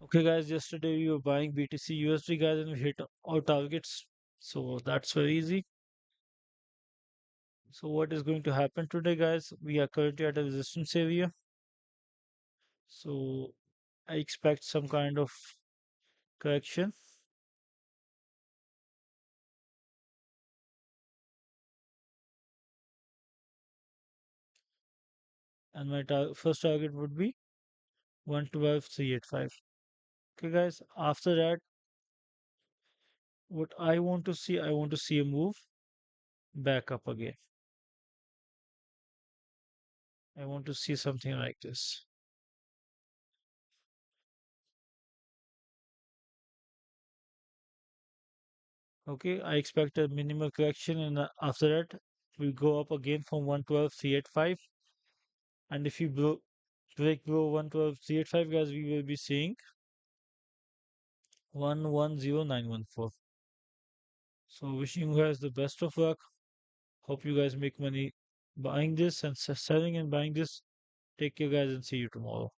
Okay, guys, yesterday we were buying BTC USD, guys, and we hit our targets. So that's very easy. So what is going to happen today, guys? We are currently at a resistance area. So I expect some kind of correction. And my first target would be 112,385. Okay, guys, after that, what I want to see a move back up again. I want to see something like this. Okay, I expect a minimal correction, and after that, we go up again from 112,385. And if you break below 112,385, guys, we will be seeing 110914. So, wishing you guys the best of luck. Hope you guys make money buying this and selling and buying this. Take care, guys, and see you tomorrow.